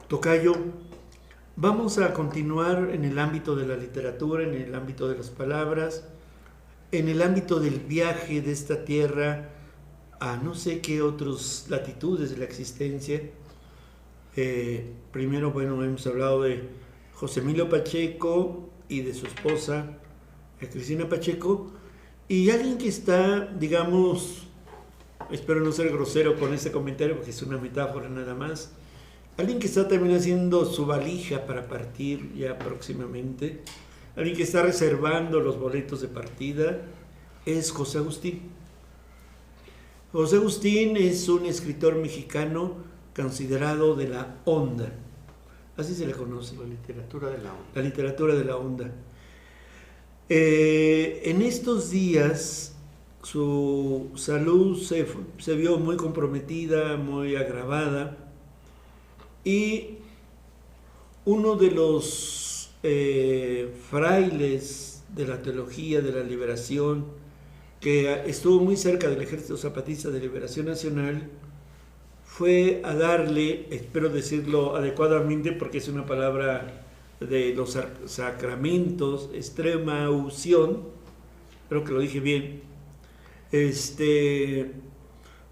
Tocayo, vamos a continuar en el ámbito de la literatura, en el ámbito de las palabras, en el ámbito del viaje de esta tierra a no sé qué otras latitudes de la existencia. Primero, bueno, hemos hablado de José Emilio Pacheco y de su esposa, Cristina Pacheco, y alguien que está, digamos, espero no ser grosero con este comentario porque es una metáfora nada más, alguien que está también haciendo su valija para partir ya próximamente, alguien que está reservando los boletos de partida, es José Agustín. José Agustín es un escritor mexicano considerado de la onda, así se le conoce. La literatura de la onda. La literatura de la onda. En estos días su salud se vio muy comprometida, muy agravada, y uno de los frailes de la teología de la liberación, que estuvo muy cerca del Ejército Zapatista de Liberación Nacional, fue a darle, espero decirlo adecuadamente porque es una palabra de los sacramentos, extrema unción, creo que lo dije bien,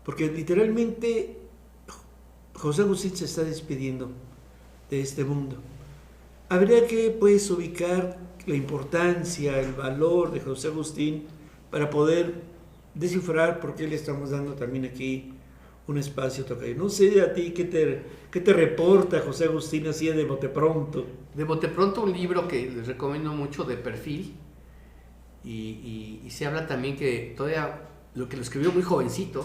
porque literalmente José Agustín se está despidiendo de este mundo. Habría que pues ubicar la importancia, el valor de José Agustín para poder descifrar por qué le estamos dando también aquí un espacio, Tocayo. No sé a ti qué te reporta José Agustín así de bote pronto. De bote pronto un libro que les recomiendo mucho, De Perfil, y se habla también que todavía lo escribió muy jovencito,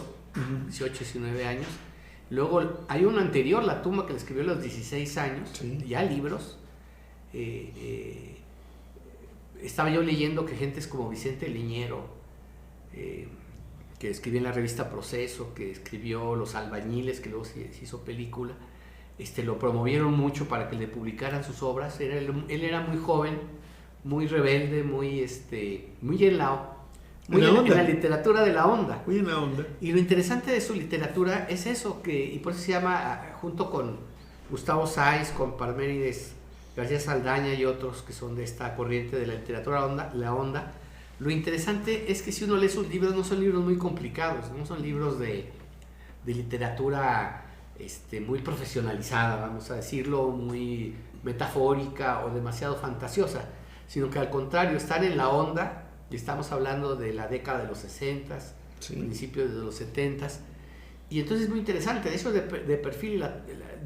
18, 19 años. Luego hay uno anterior, La tumba, que le escribió a los 16 años, sí. Ya libros. Estaba yo leyendo que gentes como Vicente Leñero, que escribió en la revista Proceso, que escribió Los albañiles, que luego se hizo película, lo promovieron mucho para que le publicaran sus obras. Él era muy joven, muy rebelde, muy helado, muy en la literatura de la onda. Muy en la onda. Y lo interesante de su literatura es eso, y por eso se llama, junto con Gustavo Sáiz, con Parménides García Saldaña y otros que son de esta corriente de la literatura la onda, lo interesante es que si uno lee sus libros, no son libros muy complicados, no son libros de literatura muy profesionalizada, vamos a decirlo, muy metafórica o demasiado fantasiosa, sino que al contrario, están en la onda, y estamos hablando de la década de los 60s, sí. Principios de los 70s, y entonces es muy interesante. De eso de Perfil,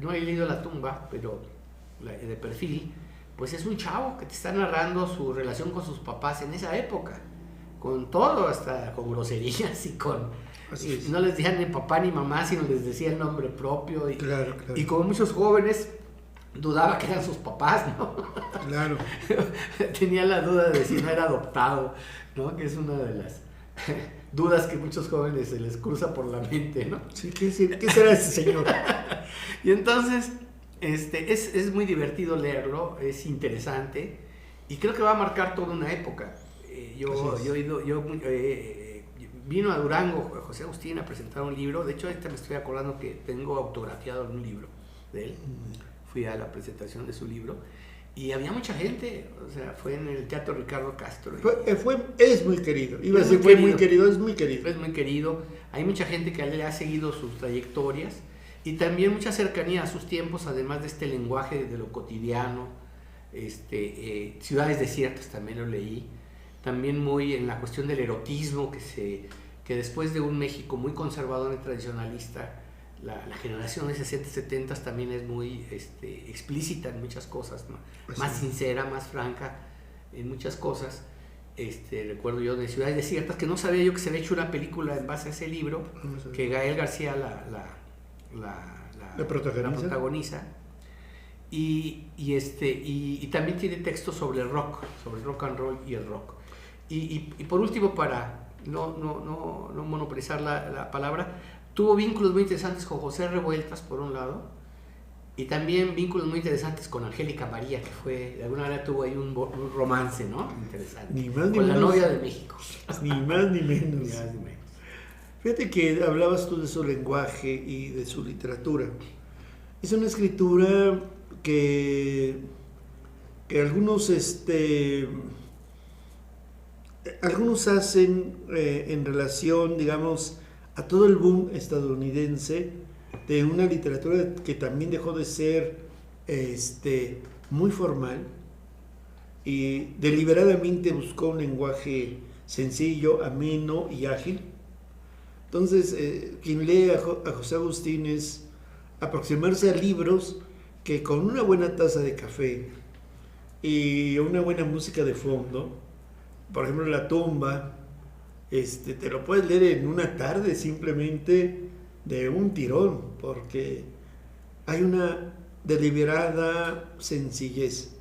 no he leído La tumba, pero De Perfil, pues es un chavo que te está narrando su relación con sus papás en esa época, con todo, hasta con groserías y no les decían ni papá ni mamá, sino les decía el nombre propio, y, claro. Y como muchos jóvenes dudaba que eran sus papás, ¿no? Claro. Tenía la duda de si no era adoptado, ¿no? Que es una de las dudas que muchos jóvenes se les cruza por la mente, ¿no? Sí, ¿qué será ese señor? Y entonces es muy divertido leerlo, es interesante, y creo que va a marcar toda una época. Vino a Durango José Agustín a presentar un libro. De hecho, ahorita me estoy acordando que tengo autografiado un libro de él. Fui a la presentación de su libro y había mucha gente, o sea, fue en el Teatro Ricardo Castro. Es muy querido, es muy querido. Es muy querido, hay mucha gente que le ha seguido sus trayectorias y también mucha cercanía a sus tiempos, además de este lenguaje de lo cotidiano. Ciudades desiertas también lo leí, también muy en la cuestión del erotismo, que después de un México muy conservador y tradicionalista, la generación de 60, 70 también es muy explícita en muchas cosas, ¿no? Pues más sí. Sincera, más franca en muchas cosas. Recuerdo yo de Ciudades Desiertas, que no sabía yo que se había hecho una película en base a ese libro, que Gael García la protagoniza. Y también tiene textos sobre el rock and roll y el rock. Y por último, para no monopolizar la palabra, tuvo vínculos muy interesantes con José Revueltas, por un lado, y también vínculos muy interesantes con Angélica María, que fue, de alguna manera tuvo ahí un romance, ¿no? Interesante. Ni más ni con menos. La novia de México. Ni más ni menos. Fíjate que hablabas tú de su lenguaje y de su literatura. Es una escritura que algunos, algunos hacen en relación, digamos, a todo el boom estadounidense de una literatura que también dejó de ser muy formal y deliberadamente buscó un lenguaje sencillo, ameno y ágil. Entonces, quien lee a José Agustín es aproximarse a libros que con una buena taza de café y una buena música de fondo, por ejemplo La tumba, te lo puedes leer en una tarde simplemente de un tirón, porque hay una deliberada sencillez.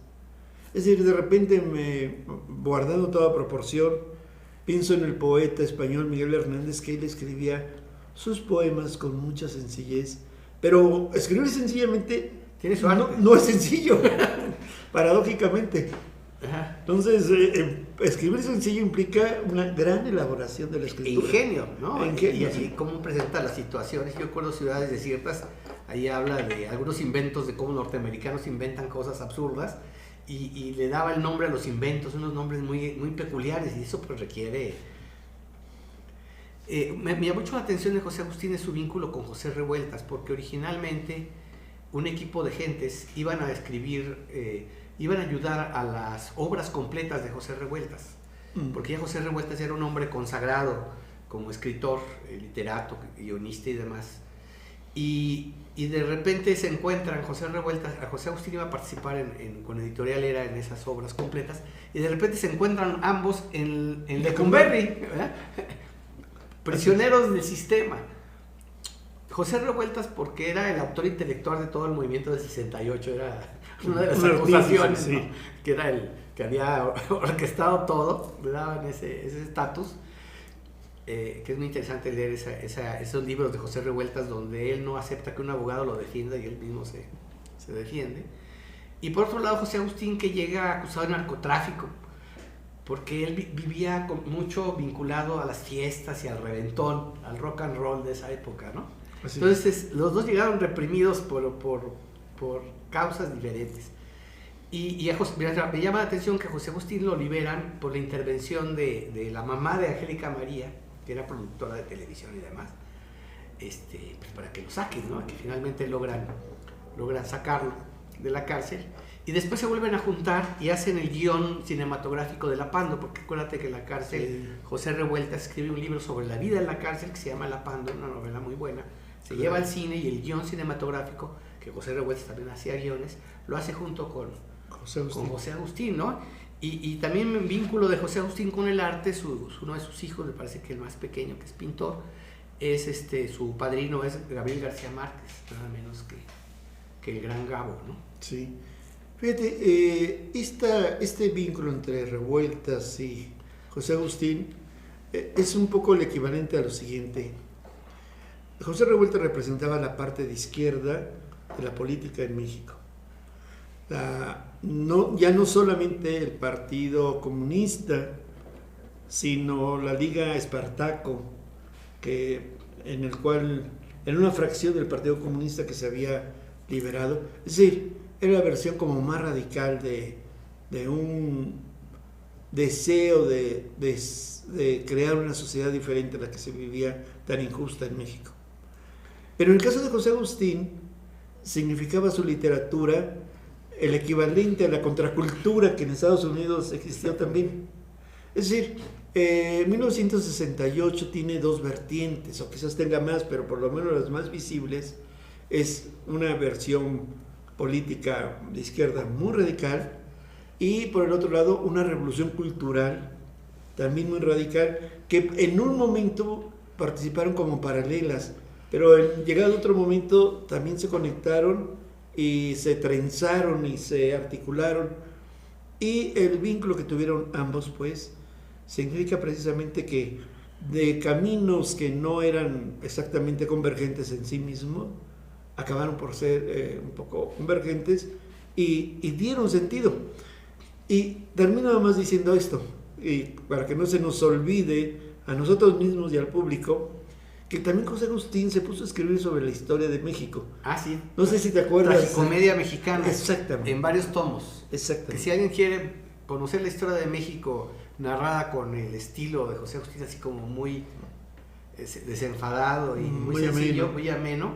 Es decir, de repente, guardando toda proporción, pienso en el poeta español Miguel Hernández, que él escribía sus poemas con mucha sencillez, pero escribir sencillamente ¿Tiene su arte? no es sencillo, paradójicamente. Ajá. Entonces, escribir sencillo implica una gran elaboración de la escritura. Ingenio, ¿no? Ingenio, y así sí. cómo presenta las situaciones. Yo recuerdo Ciudades Desiertas, ahí habla de algunos inventos, de cómo norteamericanos inventan cosas absurdas y le daba el nombre a los inventos, unos nombres muy, muy peculiares, y eso pues requiere... me llamó mucho la atención de José Agustín es su vínculo con José Revueltas, porque originalmente un equipo de gentes iban a escribir... iban a ayudar a las obras completas de José Revueltas, porque ya José Revueltas era un hombre consagrado como escritor, literato, guionista y demás, y de repente se encuentran José Revueltas, a José Agustín iba a participar con Editorial Era en esas obras completas, y de repente se encuentran ambos en Lecumberri, ¿verdad? Prisioneros del sistema. José Revueltas, porque era el autor intelectual de todo el movimiento del 68, era una de las acusaciones, sí. ¿no? Que era el que había orquestado todo, le daban ese estatus, que es muy interesante leer esos libros de José Revueltas donde él no acepta que un abogado lo defienda y él mismo se defiende. Y por otro lado, José Agustín, que llega acusado de narcotráfico, porque él vivía mucho vinculado a las fiestas y al reventón, al rock and roll de esa época, ¿no? Así. Entonces, los dos llegaron reprimidos por causas diferentes. Y me llama la atención que a José Agustín lo liberan por la intervención de la mamá de Angélica María, que era productora de televisión y demás, pues para que lo saquen, ¿no? Que finalmente logran sacarlo de la cárcel. Y después se vuelven a juntar y hacen el guión cinematográfico de La Pando, porque acuérdate que en la cárcel José Revueltas escribe un libro sobre la vida en la cárcel que se llama La Pando, una novela muy buena. Se lleva al cine y el guión cinematográfico, que José Revueltas también hacía guiones, lo hace junto con José Agustín, ¿no? Y también en vínculo de José Agustín con el arte, uno de sus hijos, me parece que el más pequeño, que es pintor, es su padrino es Gabriel García Márquez, nada menos que el gran Gabo, ¿no? Sí. Fíjate, este vínculo entre Revueltas y José Agustín es un poco el equivalente a lo siguiente. José Revueltas representaba la parte de izquierda de la política en México. Ya no solamente el Partido Comunista, sino la Liga Espartaco, en una fracción del Partido Comunista que se había liberado. Es decir, era la versión como más radical de un deseo de crear una sociedad diferente a la que se vivía tan injusta en México. Pero en el caso de José Agustín, significaba su literatura el equivalente a la contracultura que en Estados Unidos existió también. Es decir, 1968 tiene dos vertientes, o quizás tenga más, pero por lo menos las más visibles, es una versión política de izquierda muy radical y por el otro lado una revolución cultural también muy radical, que en un momento participaron como paralelas, pero llegado otro momento también se conectaron y se trenzaron y se articularon, y el vínculo que tuvieron ambos pues significa precisamente que de caminos que no eran exactamente convergentes en sí mismos acabaron por ser un poco convergentes y dieron sentido. Y termino nada más diciendo esto, y para que no se nos olvide a nosotros mismos y al público, que también José Agustín se puso a escribir sobre la historia de México. Ah, sí. No sé si te acuerdas. Tragicomedia mexicana. Exactamente. En varios tomos. Exactamente. Que si alguien quiere conocer la historia de México narrada con el estilo de José Agustín, así como muy desenfadado y muy sencillo, muy ameno,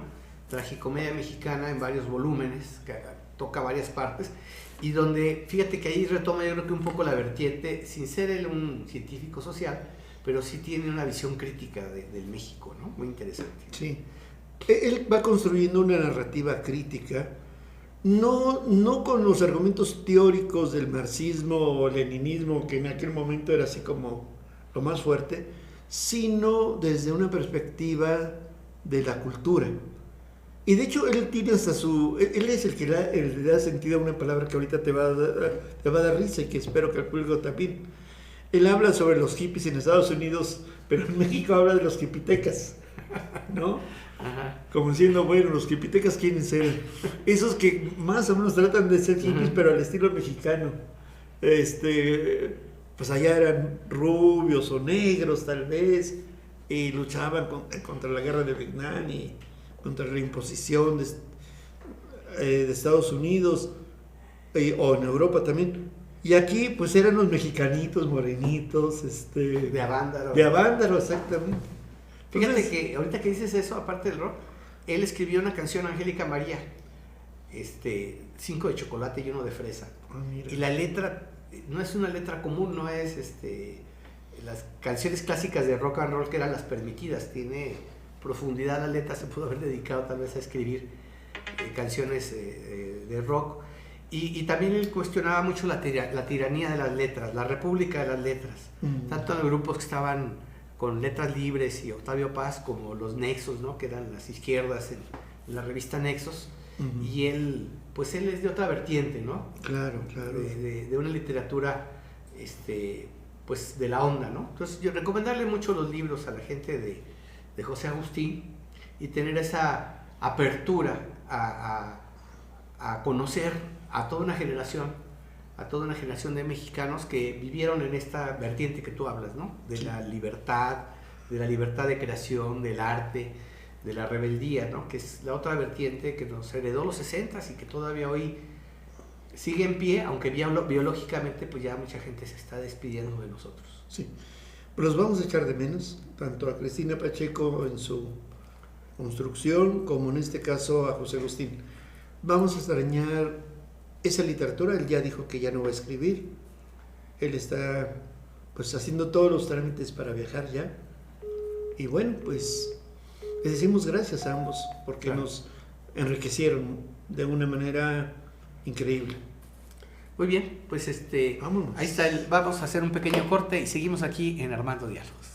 Tragicomedia mexicana en varios volúmenes, que toca varias partes, y donde, fíjate que ahí retoma yo creo que un poco la vertiente, sin ser él un científico social, pero sí tiene una visión crítica del México, ¿no? Muy interesante. Sí. Él va construyendo una narrativa crítica, no con los argumentos teóricos del marxismo o leninismo, que en aquel momento era así como lo más fuerte, sino desde una perspectiva de la cultura. Y de hecho él tiene hasta él es el que le da sentido a una palabra que ahorita te va a dar risa y que espero que al público también. Él habla sobre los hippies en Estados Unidos, pero en México habla de los hipitecas, ¿no? Ajá. Como diciendo, bueno, los hipitecas quieren ser esos que más o menos tratan de ser hippies, pero al estilo mexicano. Pues allá eran rubios o negros tal vez, y luchaban contra la guerra de Vietnam y contra la imposición de Estados Unidos, o en Europa también. Y aquí pues eran los mexicanitos, morenitos, de Avándaro. De Avándaro, exactamente. Fíjate Entonces, que ahorita que dices eso, aparte del rock, él escribió una canción, Angélica María, 5 de chocolate y 1 de fresa. mira. Y la letra no es una letra común, no es las canciones clásicas de rock and roll que eran las permitidas, tiene profundidad la letra, se pudo haber dedicado tal vez a escribir canciones de rock. Y también él cuestionaba mucho la tiranía de las letras, la república de las letras, tanto en grupos que estaban con letras libres y Octavio Paz, como los Nexos, ¿no? Que eran las izquierdas en la revista Nexos. Y él es de otra vertiente, ¿no? Claro. De una literatura, pues de la onda, ¿no? Entonces yo recomendarle mucho los libros a la gente de José Agustín y tener esa apertura a conocer a toda una generación de mexicanos que vivieron en esta vertiente que tú hablas, ¿no? De la libertad de creación, del arte, de la rebeldía, ¿no? Que es la otra vertiente que nos heredó los 60s y que todavía hoy sigue en pie, aunque biológicamente pues ya mucha gente se está despidiendo de nosotros. Sí, pero los vamos a echar de menos, tanto a Cristina Pacheco en su construcción, como en este caso a José Agustín. Vamos a extrañar esa literatura. Él ya dijo que ya no va a escribir. Él está pues haciendo todos los trámites para viajar ya. Y bueno, pues les decimos gracias a ambos porque claro, nos enriquecieron de una manera increíble. Muy bien, pues vámonos. ahí está, vamos a hacer un pequeño corte y seguimos aquí en Armando Diálogos.